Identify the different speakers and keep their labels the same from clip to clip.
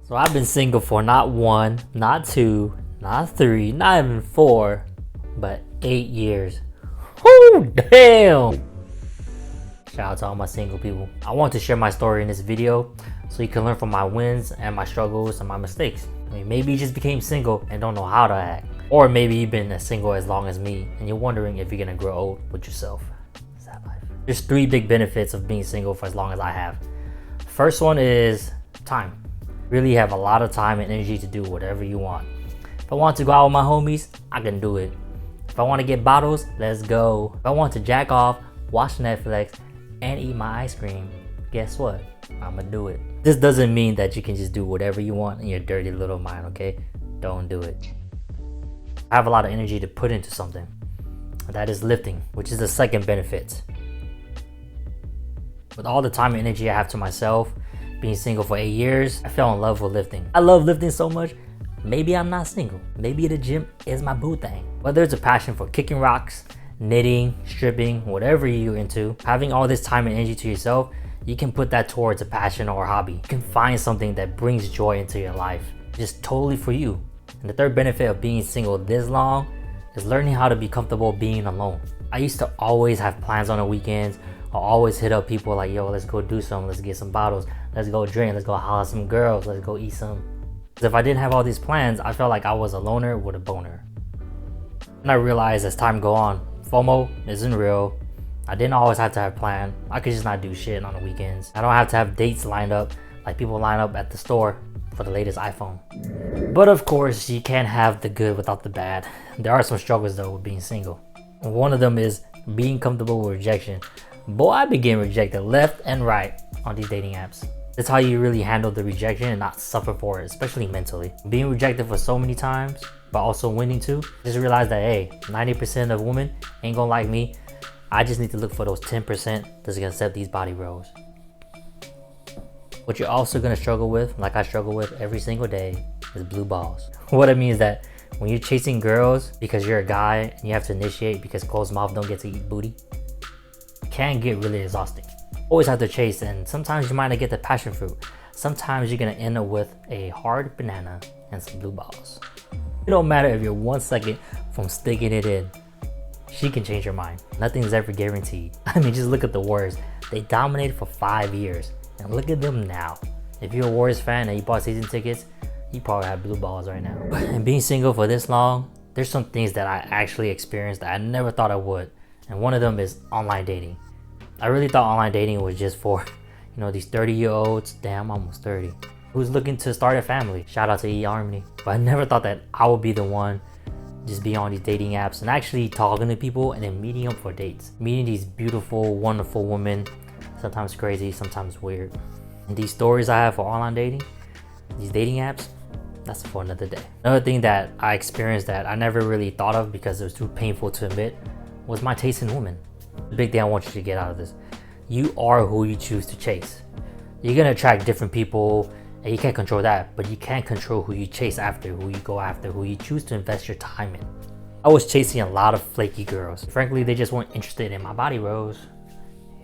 Speaker 1: So I've been single for not one, not two, not three, not even four, but 8 years. Whoo, damn! Shout out to all my single people. I want to share my story in this video so you can learn from my wins and my struggles and my mistakes. I mean, maybe you just became single and don't know how to act. Or maybe you've been single as long as me and you're wondering if you're gonna grow old with yourself. Is that life? There's 3 big benefits of being single for as long as I have. First one is time. Really have a lot of time and energy to do whatever you want. If I want to go out with my homies, I can do it. If I want to get bottles, let's go. If I want to jack off, watch Netflix, and eat my ice cream, guess what? I'ma do it. This doesn't mean that you can just do whatever you want in your dirty little mind, okay? Don't do it. I have a lot of energy to put into something. That is lifting, which is the second benefit. With all the time and energy I have to myself, being single for 8 years, I fell in love with lifting. I love lifting so much, maybe I'm not single. Maybe the gym is my boo thing. Whether it's a passion for kicking rocks, knitting, stripping, whatever you're into, having all this time and energy to yourself, you can put that towards a passion or a hobby. You can find something that brings joy into your life, just totally for you. And the third benefit of being single this long is learning how to be comfortable being alone. I used to always have plans on the weekends. I'll always hit up people like, yo, let's go do something, let's get some bottles, let's go drink, let's go holler at some girls, let's go eat some. If I didn't have all these plans, I felt like I was a loner with a boner. And I realized as time go on, FOMO isn't real. I didn't always have to have a plan. I could just not do shit on the weekends. I don't have to have dates lined up like people line up at the store for the latest iPhone. But of course, you can't have the good without the bad. There are some struggles though with being single. One of them is being comfortable with rejection. Boy, I been getting rejected left and right on these dating apps. That's how you really handle the rejection and not suffer for it, especially mentally. Being rejected for so many times, but also winning too, just realize that, hey, 90% of women ain't gonna like me. I just need to look for those 10% that's gonna accept these body rolls. What you're also gonna struggle with, like I struggle with every single day, is blue balls. What it means is that when you're chasing girls because you're a guy and you have to initiate because closed mouth don't get to eat booty, it can get really exhausting. Always have to chase, and sometimes you might not get the passion fruit. Sometimes you're gonna end up with a hard banana and some blue balls. It don't matter if you're 1 second from sticking it in. She can change your mind. Nothing's ever guaranteed. I mean, just look at the Warriors. They dominated for 5 years. And look at them now. If you're a Warriors fan and you bought season tickets, you probably have blue balls right now. And being single for this long, there's some things that I actually experienced that I never thought I would. And one of them is online dating. I really thought online dating was just for, these 30-year-olds, damn, I'm almost 30, who's looking to start a family. Shout out to eHarmony. But I never thought that I would be the one just be on these dating apps and actually talking to people and then meeting up for dates. Meeting these beautiful, wonderful women, sometimes crazy, sometimes weird. And these stories I have for online dating, these dating apps, that's for another day. Another thing that I experienced that I never really thought of because it was too painful to admit was my taste in women. The big thing I want you to get out of this: you are who you choose to chase. You're gonna attract different people and you can't control that, but you can control who you chase after, who you go after, who you choose to invest your time in. I was chasing a lot of flaky girls. Frankly, they just weren't interested in my body rolls.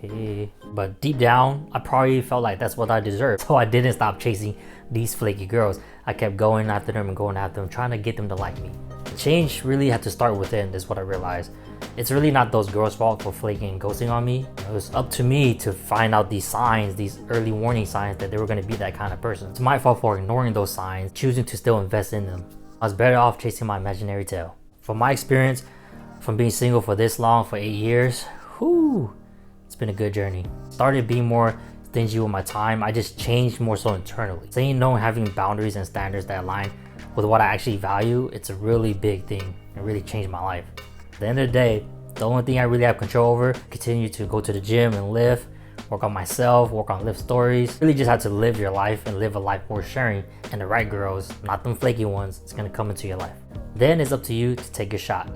Speaker 1: Hey. But deep down, I probably felt like that's what I deserved. So I didn't stop chasing these flaky girls. I kept going after them and going after them, trying to get them to like me. Change really had to start within, is what I realized. It's really not those girls' fault for flaking and ghosting on me. It was up to me to find out these signs, these early warning signs that they were going to be that kind of person. It's my fault for ignoring those signs, choosing to still invest in them. I was better off chasing my imaginary tail. From my experience, from being single for this long, for 8 years, it's been a good journey. Started being more stingy with my time. I just changed more so internally. Saying no and having boundaries and standards that align with what I actually value, it's a really big thing. It really changed my life. At the end of the day, the only thing I really have control over, continue to go to the gym and lift, work on myself, work on lift stories. Really just have to live your life and live a life worth sharing. And the right girls, not them flaky ones, it's gonna come into your life. Then it's up to you to take your shot,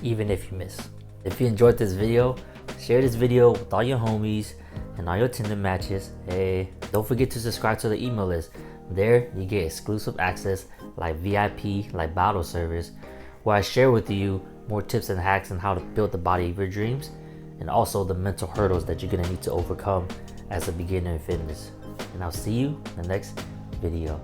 Speaker 1: even if you miss. If you enjoyed this video, share this video with all your homies and all your Tinder matches. Hey, don't forget to subscribe to the email list. There you get exclusive access like VIP, like bottle service, where I share with you more tips and hacks on how to build the body of your dreams, and also the mental hurdles that you're gonna need to overcome as a beginner in fitness. And I'll see you in the next video.